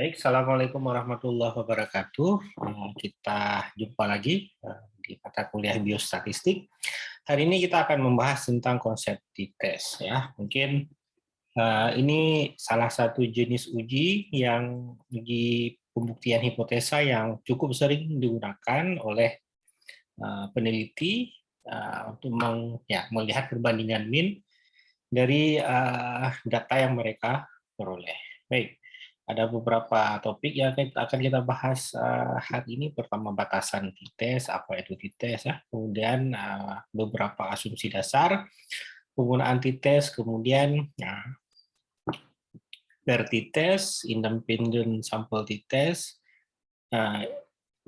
Baik, Assalamualaikum warahmatullahi wabarakatuh. Kita jumpa lagi di mata kuliah biostatistik. Hari ini kita akan membahas tentang konsep t-test ya. Mungkin ini salah satu jenis uji yang uji pembuktian hipotesa yang cukup sering digunakan oleh peneliti untuk melihat perbandingan mean dari data yang mereka peroleh. Baik, ada beberapa topik yang akan kita bahas hari ini. Pertama, batasan t-test, apa itu t-test ya. Kemudian beberapa asumsi dasar penggunaan t-test, kemudian per t-test, independent sample t-test,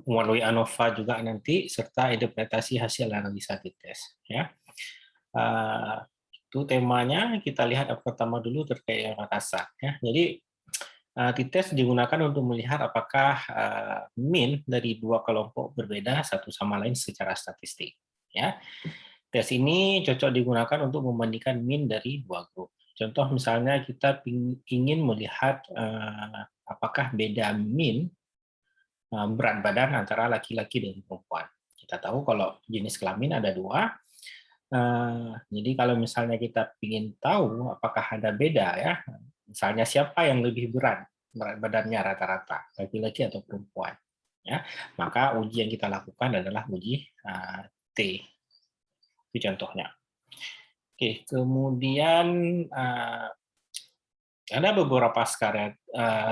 melalui ANOVA juga nanti, serta interpretasi hasil analisa t-test ya. Itu temanya. Kita lihat pertama dulu terkait batasan ya. Jadi t-test digunakan untuk melihat apakah mean dari dua kelompok berbeda satu sama lain secara statistik ya. Tes ini cocok digunakan untuk membandingkan mean dari dua grup. Contoh misalnya kita ingin melihat apakah beda mean berat badan antara laki-laki dan perempuan. Kita tahu kalau jenis kelamin ada dua. Jadi kalau misalnya kita ingin tahu apakah ada beda ya, misalnya siapa yang lebih berat badannya rata-rata, laki-laki atau perempuan, ya, maka uji yang kita lakukan adalah uji T. Itu contohnya. Oke, kemudian ada beberapa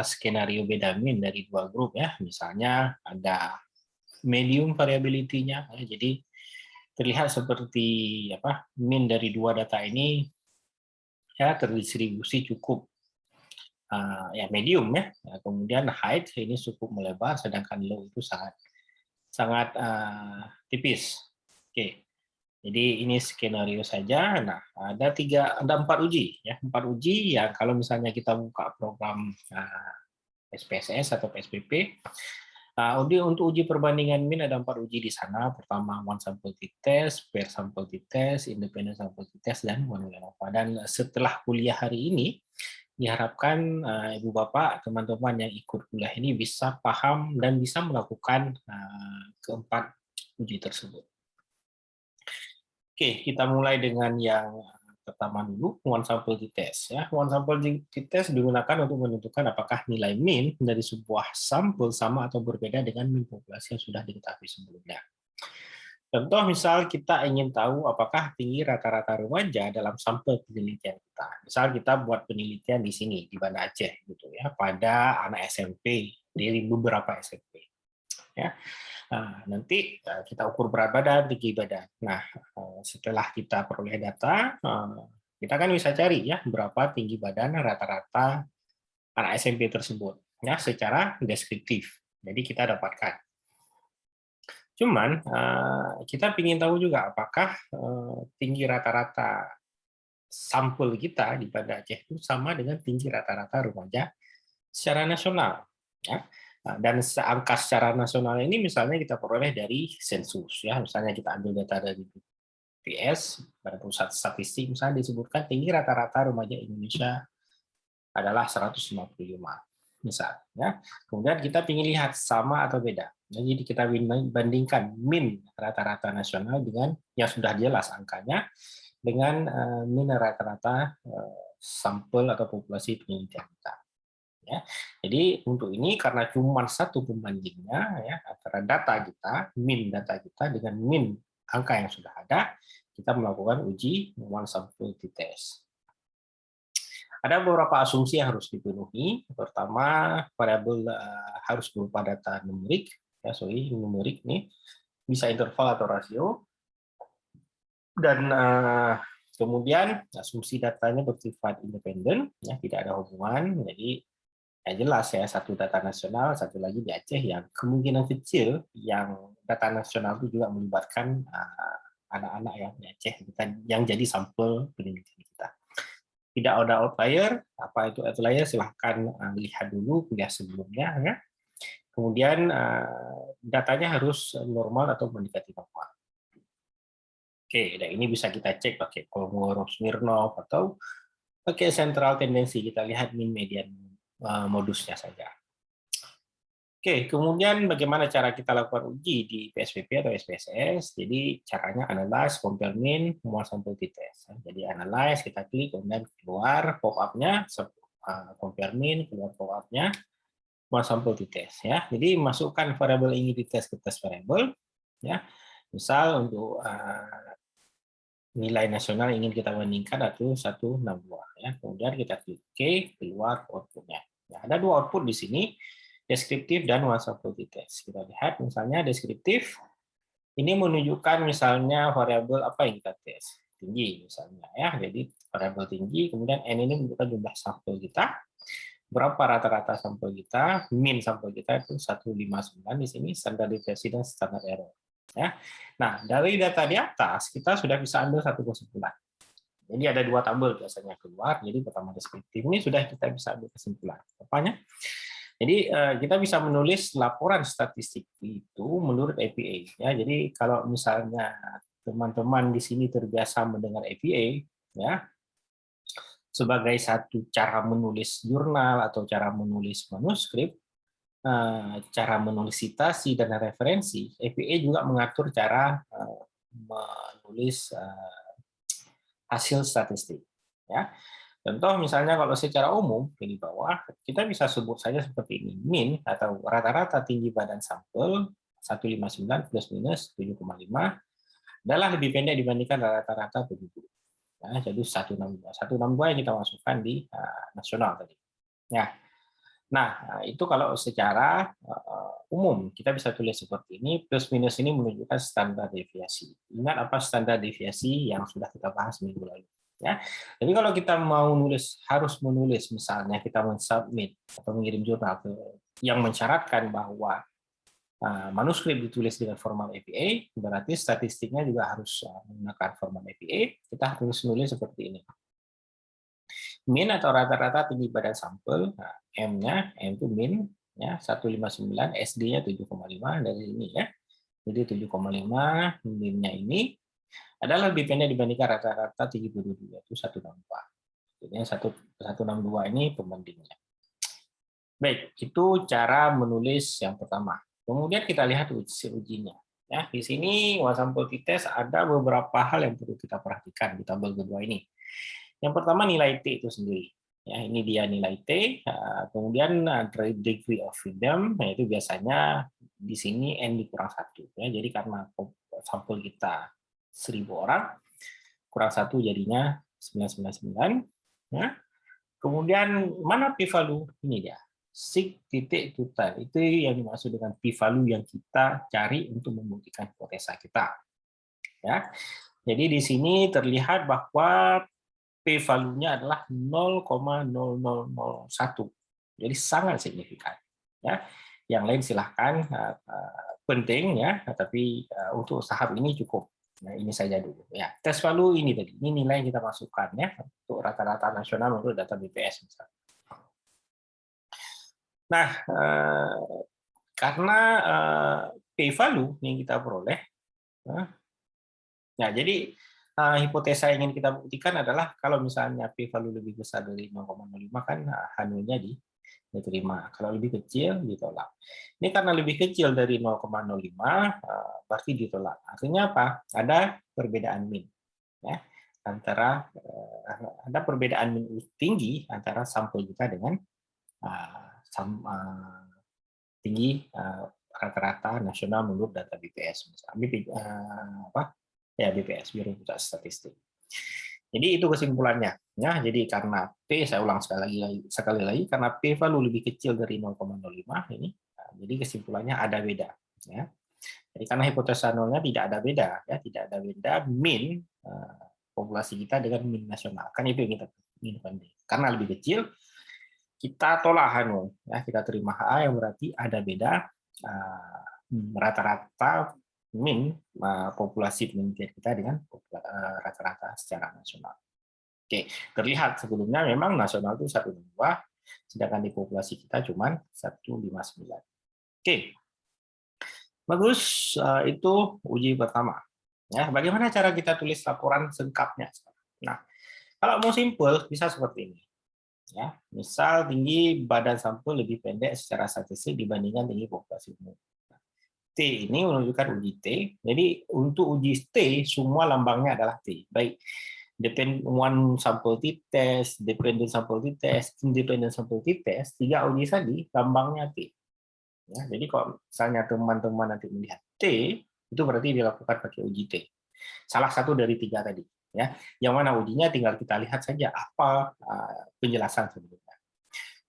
skenario beda mean dari dua grup ya, misalnya ada medium variability-nya, ya, jadi terlihat seperti mean dari dua data ini ya terdistribusi cukup medium ya. Kemudian height ini cukup melebar, sedangkan low itu sangat tipis. Oke, jadi ini skenario saja. Nah, ada empat uji ya, empat uji yang kalau misalnya kita buka program SPSS atau PSBB. Untuk uji perbandingan mean ada empat uji di sana. Pertama, one sample t-test, pair sample t-test, independent sample t-test, dan one-way ANOVA. Dan setelah kuliah hari ini, diharapkan Ibu Bapak, teman-teman yang ikut kuliah ini bisa paham dan bisa melakukan keempat uji tersebut. Oke, kita mulai dengan yang pertama dulu, one sample t-test ya. One sample t-test digunakan untuk menentukan apakah nilai mean dari sebuah sampel sama atau berbeda dengan mean populasi yang sudah diketahui sebelumnya. Contoh misal kita ingin tahu apakah tinggi rata-rata remaja dalam sampel penelitian kita. Misal kita buat penelitian di sini di Banda Aceh gitu ya, pada anak SMP dari beberapa SMP. Ya. Nah, nanti kita ukur berat badan, tinggi badan. Nah, setelah kita peroleh data, kita kan bisa cari ya berapa tinggi badan rata-rata anak SMP tersebut ya secara deskriptif. Jadi kita dapatkan. Cuman kita ingin tahu juga apakah tinggi rata-rata sampel kita di Banda Aceh itu sama dengan tinggi rata-rata remaja secara nasional ya. Dan angka secara nasional ini misalnya kita peroleh dari sensus ya, misalnya kita ambil data dari BPS, Badan Pusat Statistik, misalnya disebutkan tinggi rata-rata remaja Indonesia adalah 155 misalnya. Kemudian kita ingin lihat sama atau beda. Jadi kita bandingkan mean rata-rata nasional dengan yang sudah jelas angkanya dengan mean rata-rata sampel atau populasi penelitian kita. Ya. Jadi untuk ini karena cuma satu pembandingnya ya antara data kita, mean data kita dengan mean angka yang sudah ada, kita melakukan uji one sample t-test. Ada beberapa asumsi yang harus dipenuhi. Pertama, variabel harus berupa data numerik, numerik nih, bisa interval atau rasio, dan kemudian asumsi datanya bersifat independen, ya tidak ada hubungan. Jadi ya jelas ya, satu data nasional, satu lagi di Aceh yang kemungkinan kecil yang data nasional itu juga melibatkan anak-anak yang di Aceh yang jadi sampel penelitian kita. Tidak ada outlier. Apa itu outlier? Silahkan lihat dulu kuliah sebelumnya ya. Kemudian datanya harus normal atau mendekati normal. Oke, dan ini bisa kita cek pakai Kolmogorov-Smirnov atau pakai central tendency. Kita lihat mean median modusnya saja. Oke, kemudian bagaimana cara kita lakukan uji di PSPP atau SPSS? Jadi caranya analyze, compare mean, muat sampel t-test. Jadi analyze, kita klik, kemudian keluar pop-up-nya, compare mean, keluar pop-up-nya, muat sampel t-test. Ya. Jadi masukkan variabel yang ingin dites ke test variable. Ya. Misal untuk nilai nasional ingin kita bandingkan atau 162. Ya. Kemudian kita klik OK, keluar output-nya. Ya, ada dua output di sini, deskriptif dan one sample t-test. Kita lihat misalnya deskriptif, ini menunjukkan misalnya variabel apa yang kita tes, tinggi misalnya ya. Jadi variabel tinggi, kemudian n ini menunjukkan jumlah sampel kita, berapa rata-rata sampel kita, min sampel kita itu 159 di sini, standar deviasi dan standar error. Ya. Nah, dari data di atas kita sudah bisa ambil satu kesimpulan. Jadi ada dua tabel biasanya keluar. Jadi pertama deskriptif ini sudah kita bisa ambil kesimpulan. Apanya? Jadi kita bisa menulis laporan statistik itu menurut APA. Ya, jadi kalau misalnya teman-teman di sini terbiasa mendengar APA, ya, sebagai satu cara menulis jurnal atau cara menulis manuskrip, cara menulis citasi dan referensi, APA juga mengatur cara menulis hasil statistik. Ya. Contoh misalnya kalau secara umum di bawah kita bisa sebut saja seperti ini, min atau rata-rata tinggi badan sampel 159 plus minus 7,5 adalah lebih pendek dibandingkan rata-rata 70. Nah, jadi 162. 162 yang kita masukkan di nasional tadi. Ya. Nah, itu kalau secara umum kita bisa tulis seperti ini, plus minus ini menunjukkan standar deviasi. Ingat apa standar deviasi yang sudah kita bahas minggu lalu. Ya, jadi kalau kita mau nulis, harus menulis, misalnya kita mensubmit atau mengirim jurnal yang mensyaratkan bahwa manuskrip ditulis dengan format APA, berarti statistiknya juga harus menggunakan format APA. Kita harus menulis seperti ini. Min atau rata-rata tinggi badan sampel, nah, M-nya, M itu min, ya 159, SD-nya 7,5 dari ini ya. Jadi 7,5, min-nya ini adalah lebih pendek dibandingkan rata-rata tinggi penduduk itu 162. Jadi 162 ini pembandingnya. Baik, itu cara menulis yang pertama. Kemudian kita lihat ujinya. Ya, di sini one sample t-test ada beberapa hal yang perlu kita perhatikan di tabel kedua ini. Yang pertama nilai T itu sendiri. Ya, ini dia nilai T. Kemudian degree of freedom, yaitu biasanya di sini n dikurang 1. Ya, jadi karena sampel kita 1000 orang, kurang 1 jadinya 999. Ya. Kemudian mana p-value? Ini dia. Sig titik total. Itu yang dimaksud dengan p-value yang kita cari untuk membuktikan hipotesa kita. Ya. Jadi di sini terlihat bahwa p-value-nya adalah 0,0001. Jadi sangat signifikan. Ya. Yang lain silahkan penting ya, tapi untuk tahap ini cukup. Nah, ini saja dulu. Ya, test value ini tadi. Ini nilai yang kita masukkan ya untuk rata-rata nasional untuk data BPS misalnya. Nah, karena p-value yang kita peroleh, nah jadi hipotesa yang ingin kita buktikan adalah kalau misalnya p-value lebih besar dari 0,05 kan H0-nya diterima. Kalau lebih kecil ditolak. Ini karena lebih kecil dari 0,05 berarti ditolak. Artinya apa? Ada perbedaan min. Ya, antara ada perbedaan min tinggi antara sampel kita dengan tinggi rata-rata nasional menurut data BPS BPS Biro Pusat Statistik. Jadi itu kesimpulannya. Ya, jadi karena P, saya ulang sekali lagi karena P value lebih kecil dari 0,05 ini, jadi kesimpulannya ada beda. Ya. Jadi karena hipotesa nolnya tidak ada beda, ya tidak ada beda min populasi kita dengan min nasional. Kan itu yang kita inginkan. Karena lebih kecil, kita tolak H0, ya kita terima HA yang berarti ada beda rata-rata min populasi penelitian kita dengan rata-rata secara nasional. Oke, terlihat sebelumnya memang nasional itu 1,2, sedangkan di populasi kita cuma 159. Oke, bagus, itu uji pertama. Ya, bagaimana cara kita tulis laporan singkatnya? Nah, kalau mau simple bisa seperti ini. Ya, misal tinggi badan sampel lebih pendek secara statistik dibandingkan tinggi populasi umum. T ini menunjukkan uji T. Jadi untuk uji T semua lambangnya adalah T. Baik one sample t-test, dependent sample t-test, independent sample t-test, 3 uji tadi lambangnya T. Ya, jadi kalau misalnya teman-teman nanti melihat T, itu berarti dilakukan pakai uji T. Salah satu dari 3 tadi. Ya, yang mana ujinya tinggal kita lihat saja apa penjelasan sebelumnya.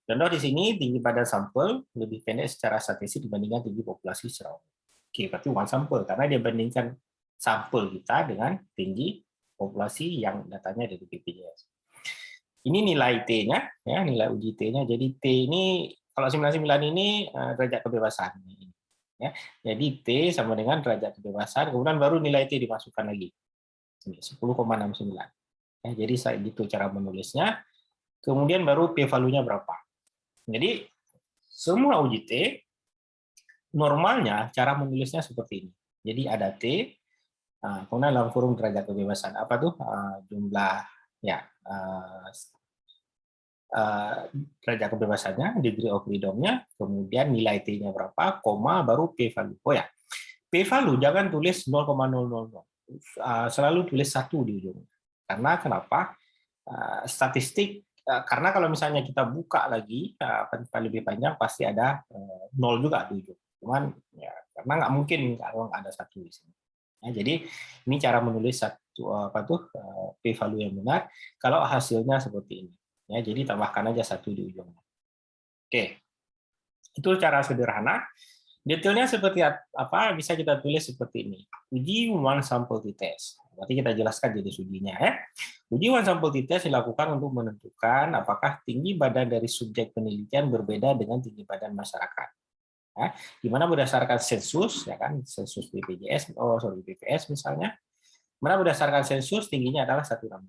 Contoh di sini tinggi badan sampel lebih pendek secara statistik dibandingkan tinggi populasi secara umum. Oke, berarti one sampel karena dia bandingkan sampel kita dengan tinggi populasi yang datanya dari BPJS. Ini nilai T-nya, ya nilai uji T-nya. Jadi T ini kalau 99 ini derajat kebebasan. Ya, jadi T sama dengan derajat kebebasan. Kemudian baru nilai T dimasukkan lagi. 10,69. Ya, jadi saya gitu cara menulisnya. Kemudian baru p-value-nya berapa. Jadi semua uji T normalnya cara menulisnya seperti ini. Jadi ada T, kemudian dalam kurung derajat kebebasan. Apa tuh jumlah ya derajat kebebasannya, degree of freedom-nya, kemudian nilai T-nya berapa, koma baru p-value. Oh ya, p-value jangan tulis 0,000. Selalu tulis 1 di ujung. Karena kenapa? Statistik karena kalau misalnya kita buka lagi lebih panjang pasti ada 0 juga di ujung. Cuman ya karena nggak mungkin kalau nggak ada 1 di sini. Ya, jadi ini cara menulis p-value yang benar kalau hasilnya seperti ini. Ya, jadi tambahkan aja 1 di ujungnya. Oke. Itu cara sederhana. Detailnya seperti apa bisa kita tulis seperti ini. Uji one sample t-test. Berarti kita jelaskan jenis ujinya ya. Uji one sample t-test dilakukan untuk menentukan apakah tinggi badan dari subjek penelitian berbeda dengan tinggi badan masyarakat. Ya, di mana berdasarkan sensus ya kan, sensus BPS misalnya. Mana berdasarkan sensus tingginya adalah 162.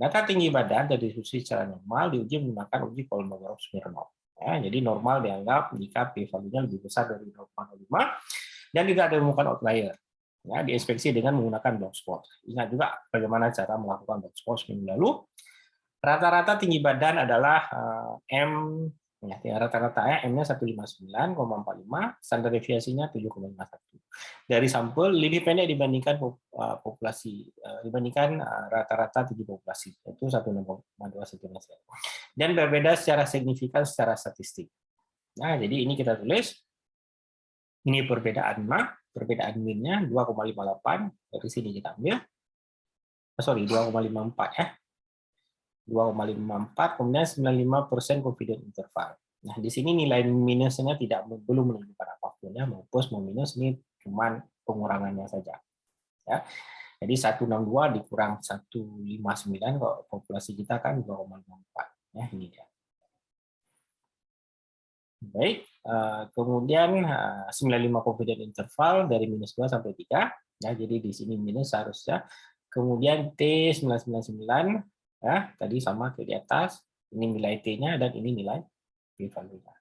Data tinggi badan dari diskusi secara normal diuji menggunakan uji Kolmogorov-Smirnov. Ya, jadi normal dianggap jika p-value-nya lebih besar dari 0,05 dan tidak ditemukan outlier. Ya, diinspeksi dengan menggunakan black spot. Ingat juga bagaimana cara melakukan black spot minggu lalu. Rata-rata tinggi badan adalah M, ya, rata-rata M-nya 159,45, standar deviasinya 7,51. Dari sampel lebih pendek dibandingkan populasi, dibandingkan rata-rata tinggi populasi, itu 1,2 cm. Dan berbeda secara signifikan secara statistik. Nah, jadi ini kita tulis, ini perbedaan perbedaan min-nya 2,58, dari sini kita ambil, 2,54 ya. 2,54, kemudian 95% confidence interval. Nah, di sini nilai minusnya belum menunjukkan apapun ya, mau plus mau minus ini cuma pengurangannya saja. Ya. Jadi 162 dikurang 159 kalau populasi kita kan 2,54 ya, ini dia. Baik, kemudian 95 confidence interval dari minus 2 sampai 3 ya, jadi di sini minus seharusnya. Kemudian T999 ya, tadi sama ke di atas, ini nilai T-nya dan ini nilai p-value-nya.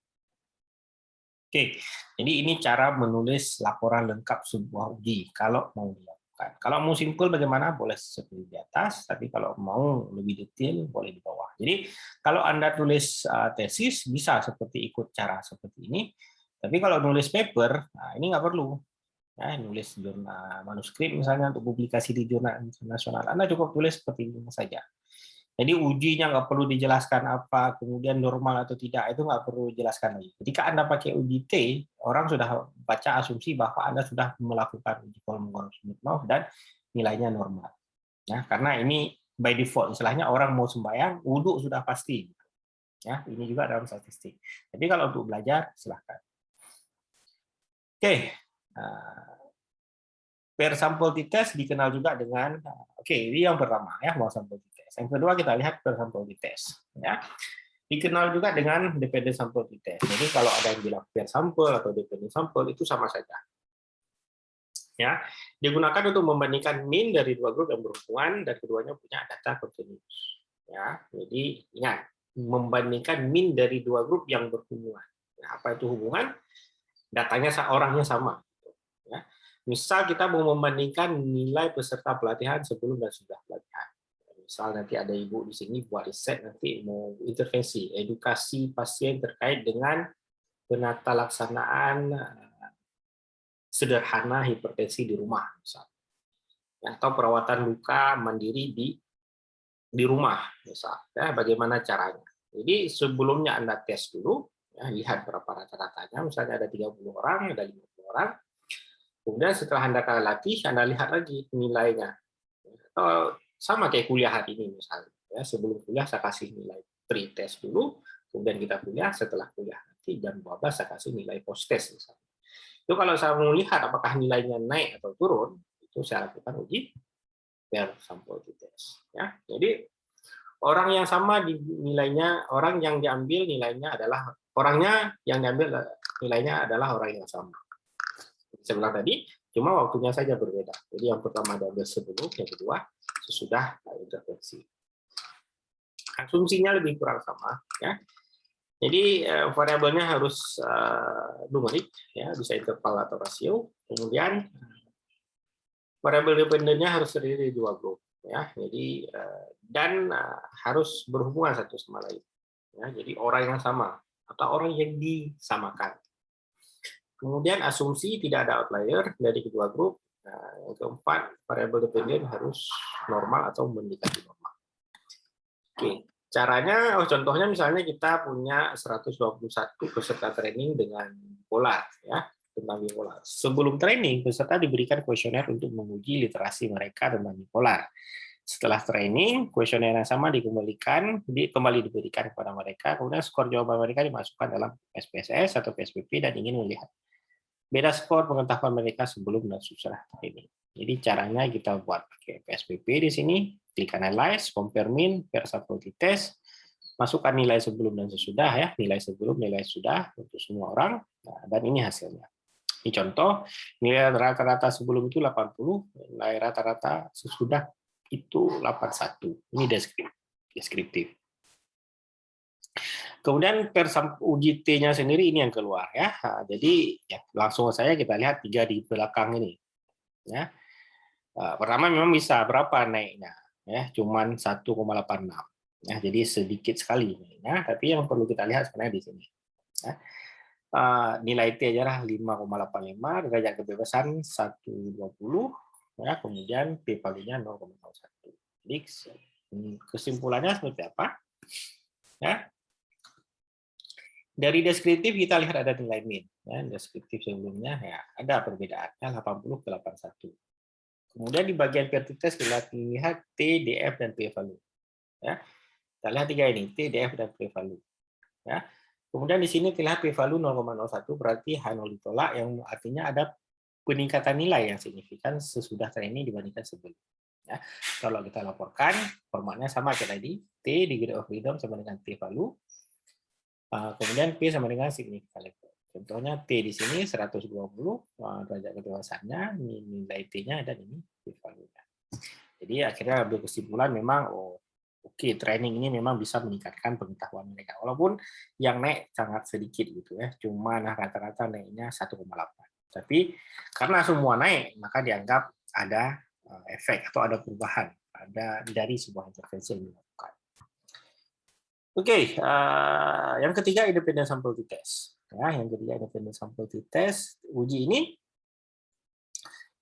Oke, jadi ini cara menulis laporan lengkap sebuah uji kalau mau dilakukan. Kalau mau simpel bagaimana boleh seperti di atas, tapi kalau mau lebih detail boleh di bawah. Jadi kalau Anda tulis tesis bisa seperti ikut cara seperti ini, tapi kalau nulis paper, nah ini nggak perlu. Ya, nulis jurnal manuskrip misalnya untuk publikasi di jurnal internasional, Anda cukup tulis seperti ini saja. Jadi ujinya nggak perlu dijelaskan apa, kemudian normal atau tidak, itu nggak perlu dijelaskan lagi. Ketika Anda pakai uji T, orang sudah baca asumsi bahwa Anda sudah melakukan uji Kolmogorov-Smirnov dan nilainya normal. Ya, karena ini by default, istilahnya orang mau sembahyang, wudhu sudah pasti. Ya, ini juga dalam statistik. Tapi kalau untuk belajar, silahkan. Oke, per sample t-test dikenal juga dengan, ini yang pertama ya, mau sample t-test. Yang kedua kita lihat per sample t-test. Ya. Dikenal juga dengan dependent sample t-test. Jadi kalau ada yang bilang per sample atau dependent sample itu sama saja. Ya, digunakan untuk membandingkan mean dari dua grup yang berhubungan dan keduanya punya data kontinus. Ya, jadi ingat membandingkan mean dari dua grup yang berhubungan. Nah, apa itu hubungan? Datanya orangnya sama. Ya. Misal kita mau membandingkan nilai peserta pelatihan sebelum dan sudah pelatihan. Misal nanti ada ibu di sini buat riset, nanti mau intervensi, edukasi pasien terkait dengan penata laksanaan sederhana hipertensi di rumah, misalnya. Atau perawatan luka mandiri di rumah, misalnya. Ya, bagaimana caranya? Jadi sebelumnya Anda tes dulu, ya, lihat berapa rata-ratanya, misalnya ada 30 orang, ada 50 orang. Kemudian setelah Anda latih, Anda lihat lagi nilainya. Atau sama kayak kuliah hari ini misalnya. Ya, sebelum kuliah saya kasih nilai pre-test dulu, kemudian kita kuliah, setelah kuliah nanti jam 12 saya kasih nilai post-test misalnya. Itu kalau saya mau lihat apakah nilainya naik atau turun, itu saya lakukan uji per sampel test. Ya, jadi orang yang sama di nilainya, orang yang diambil nilainya adalah orangnya yang diambil nilainya adalah orang yang sama. Saya bilang tadi, cuma waktunya saja berbeda. Jadi yang pertama diambil sebelum, yang kedua sesudah intervensi. Asumsinya lebih kurang sama, ya. Jadi variabelnya harus numerik, ya, bisa interval atau rasio. Kemudian variabel dependennya harus terdiri dari dua grup, ya. Jadi dan harus berhubungan satu sama lain. Ya, jadi orang yang sama atau orang yang disamakan. Kemudian asumsi tidak ada outlier dari kedua grup. Nah, yang keempat, variabel dependen harus normal atau mendekati normal. Oke, caranya, contohnya misalnya kita punya 121 peserta training dengan bipolar, ya, tentang bipolar. Sebelum training, peserta diberikan kuesioner untuk menguji literasi mereka tentang bipolar. Setelah training, kuesioner yang sama kembali diberikan kepada mereka, kemudian skor jawaban mereka dimasukkan dalam SPSS atau PSBB dan ingin melihat beda skor pengetahuan mereka sebelum dan sesudah training. Jadi caranya kita buat pakai PSBB di sini, klik analyze, compare mean, per sampel test, masukkan nilai sebelum dan sesudah, ya, nilai sebelum, nilai sudah untuk semua orang, nah, dan ini hasilnya. Ini contoh, nilai rata-rata sebelum itu 80, nilai rata-rata sesudah itu 81. Ini deskriptif. Kemudian per uji T-nya sendiri ini yang keluar, ya. Nah, jadi ya, langsung saja kita lihat 3 di belakang ini. Ya. Pertama memang bisa berapa naiknya, ya, cuman 1,86. Ya, jadi sedikit sekali naiknya, tapi yang perlu kita lihat sebenarnya di sini. Ya. Nilai T aja lah 5,85, derajat kebebasan 120, ya, kemudian P-value-nya 0,01. Jadi kesimpulannya seperti apa? Ya. Dari deskriptif kita lihat ada nilai min, ya, deskriptif sebelumnya ya ada perbedaannya 80 ke 81. Kemudian di bagian vertices kita lihat T, DF dan P-value. Ya. Kita lihat tiga ini, T, DF dan P-value. Ya. Kemudian di sini terlihat P-value 0,01 berarti H0 ditolak, yang artinya ada peningkatan nilai yang signifikan sesudah training dibandingkan sebelum. Ya. Kalau kita laporkan, formatnya sama kayak tadi, T degree of freedom sama dengan P-value. Kemudian P sama dengan signifikan level. Contohnya T di sini 120 derajat kebebasannya, nilai T-nya dan ini P-value-nya. Jadi akhirnya ambil kesimpulan memang oke, training ini memang bisa meningkatkan pengetahuan mereka. Walaupun yang naik sangat sedikit gitu ya, cuma rata-rata naiknya 1,8. Tapi karena semua naik, maka dianggap ada efek atau ada perubahan ada dari sebuah intervensi yang dilakukan. Oke, yang ketiga independent sample test. Ya, yang ketiga independent sample test. Uji ini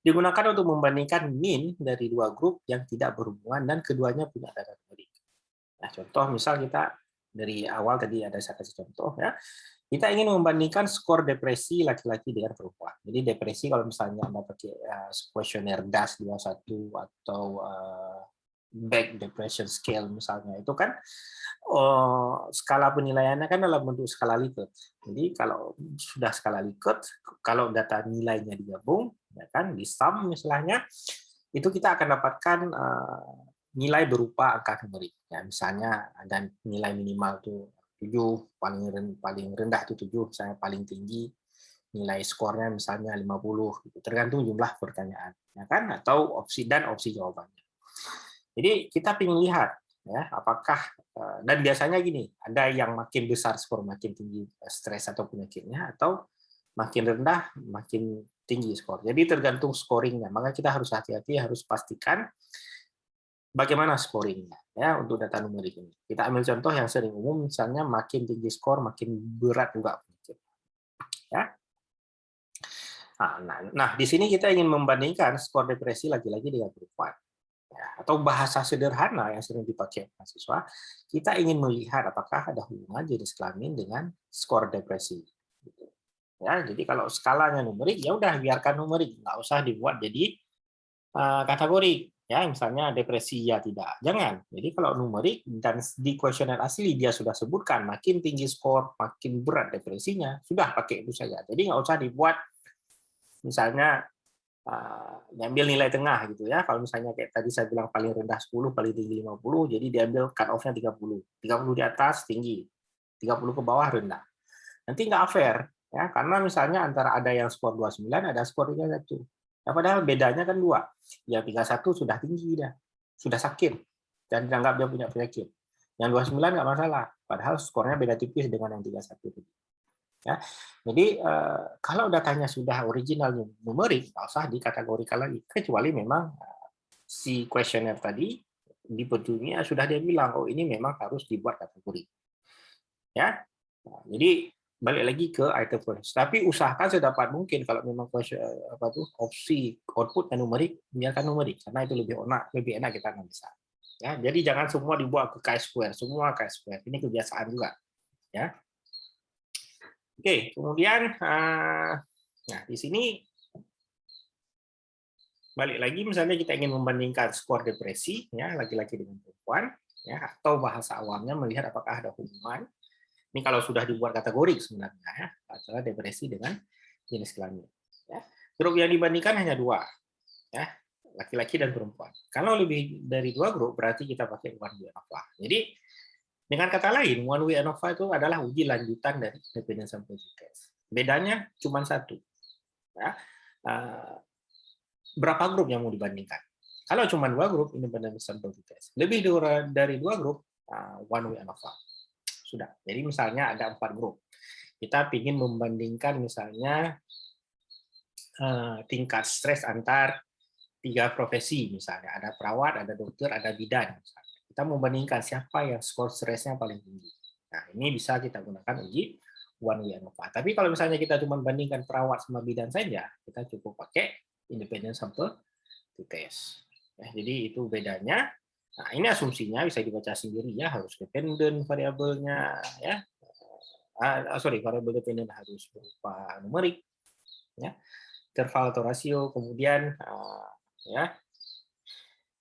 digunakan untuk membandingkan mean dari dua grup yang tidak berhubungan dan keduanya punya data numerik. Nah, contoh misal kita dari awal tadi ada saya kasih contoh ya. Kita ingin membandingkan skor depresi laki-laki dengan perempuan. Jadi depresi kalau misalnya Anda pakai kuesioner DAS 21 atau back depression scale misalnya, itu kan skala penilaiannya kan dalam bentuk skala Likert. Jadi kalau sudah skala Likert, kalau data nilainya digabung, ya kan, di sum misalnya, itu kita akan dapatkan nilai berupa angka numerik. Ya, misalnya ada nilai minimal itu 7, paling rendah itu 7, misalnya paling tinggi nilai skornya misalnya 50, gitu. Tergantung jumlah pertanyaan, ya kan, atau opsi dan opsi jawabannya. Jadi kita ingin lihat ya apakah, dan biasanya gini, ada yang makin besar skor makin tinggi stres atau penyakitnya, atau makin rendah makin tinggi skor. Jadi tergantung scoringnya. Maka kita harus hati-hati, harus pastikan bagaimana scoringnya ya untuk data numerik ini. Kita ambil contoh yang sering umum, misalnya makin tinggi skor makin berat juga penyakit. Ya. Nah, di sini kita ingin membandingkan skor depresi lagi-lagi dengan perempuan. Ya, atau bahasa sederhana yang sering dipakai mahasiswa, kita ingin melihat apakah ada hubungan jenis kelamin dengan skor depresi. Gitu. Ya, jadi kalau skalanya numerik, ya udah biarkan numerik, nggak usah dibuat jadi kategori. Ya, misalnya depresi ya tidak, jangan. Jadi kalau numerik dan di kuesioner asli dia sudah sebutkan makin tinggi skor, makin berat depresinya, sudah pakai itu saja. Jadi nggak usah dibuat misalnya diambil nilai tengah gitu ya. Kalau misalnya kayak tadi saya bilang paling rendah 10, paling tinggi 50, jadi diambil cut off-nya 30. 30 di atas tinggi, 30 ke bawah rendah. Nanti nggak fair ya, karena misalnya antara ada yang skor 29, ada skor 31. Ya, padahal bedanya kan 2. Yang 31 sudah tinggi dah, sudah sakit dan dianggap dia punya penyakit. Yang 29 nggak masalah, padahal skornya beda tipis dengan yang 31. Ya. Jadi kalau datanya sudah original numerik, nggak usah dikategorikan lagi. Kecuali memang si kuesioner tadi di petunjuknya sudah dia bilang, oh ini memang harus dibuat kategori. Ya, nah, jadi balik lagi ke item proses. Tapi usahakan sedapat mungkin kalau memang opsi output dan numerik, biarkan numerik karena itu lebih enak kita analisa. Ya, jadi jangan semua dibuat ke chi-square, semua chi-square. Ini kebiasaan juga. Ya. Oke, kemudian nah di sini balik lagi misalnya kita ingin membandingkan skor depresi ya laki-laki dengan perempuan ya atau bahasa awamnya melihat apakah ada hubungan. Ini kalau sudah dibuat kategori sebenarnya ya antara depresi dengan jenis kelamin. Ya. Grup yang dibandingkan hanya 2 ya laki-laki dan perempuan. Kalau lebih dari 2 grup berarti kita pakai one way ANOVA. Jadi dengan kata lain one way ANOVA itu adalah uji lanjutan dari independent sample test. Bedanya cuma satu. Ya. Berapa grup yang mau dibandingkan? Kalau cuma 2 grup, independent sample test. Lebih dari 2 grup, one way ANOVA. Sudah. Jadi misalnya ada 4 grup. Kita ingin membandingkan misalnya tingkat stres antar 3 profesi. Misalnya ada perawat, ada dokter, ada bidan. Misalnya. Kita membandingkan siapa yang skor stresnya paling tinggi. Nah, ini bisa kita gunakan uji one way ANOVA. Tapi kalau misalnya kita cuma bandingkan perawat sama bidan saja, kita cukup pakai independent sample test. Ya, jadi itu bedanya. Nah, ini asumsinya bisa dibaca sendiri ya, harus dependent variabelnya ya. Variabel dependent harus berupa numerik ya. Interval atau rasio, kemudian ya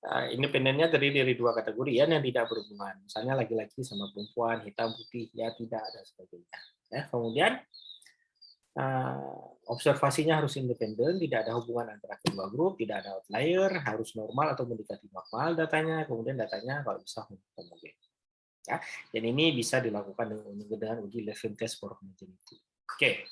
independennya terdiri dari 2 kategori ya yang tidak berhubungan. Misalnya laki-laki sama perempuan, hitam putih ya tidak dan sebagainya. Ya, kemudian observasinya harus independen, tidak ada hubungan antara kedua grup, tidak ada outlier, harus normal atau mendekati normal datanya, kemudian datanya kalau bisa homogen. Ya, dan ini bisa dilakukan dengan uji Levin test for homogeneity. Oke,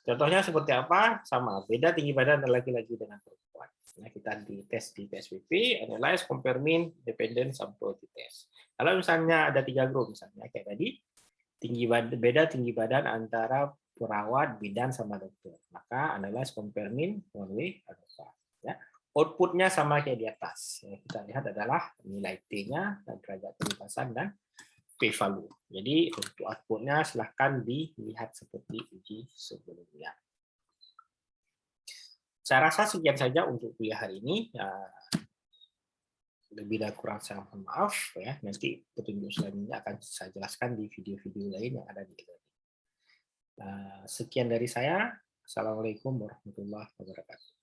contohnya seperti apa? Sama, beda tinggi badan laki-laki dengan perempuan. Nah, kita dites di PSPP, analyze, compare mean, dependent sample test. Kalau misalnya ada 3 grup, misalnya kayak tadi, beda tinggi badan antara perawat, bidan, sama dokter. Maka analyze, compare mean, one way, ANOVA. Ya. Outputnya sama kayak di atas. Yang kita lihat adalah nilai T-nya, dan derajat kebebasan, dan p-value. Jadi untuk outputnya silahkan dilihat seperti uji sebelumnya. Saya rasa sekian saja untuk kuliah hari ini. Lebih dan kurang saya mohon maaf ya. Nanti petunjuk selanjutnya akan saya jelaskan di video-video lain yang ada di e-learning. Sekian dari saya. Assalamualaikum warahmatullahi wabarakatuh.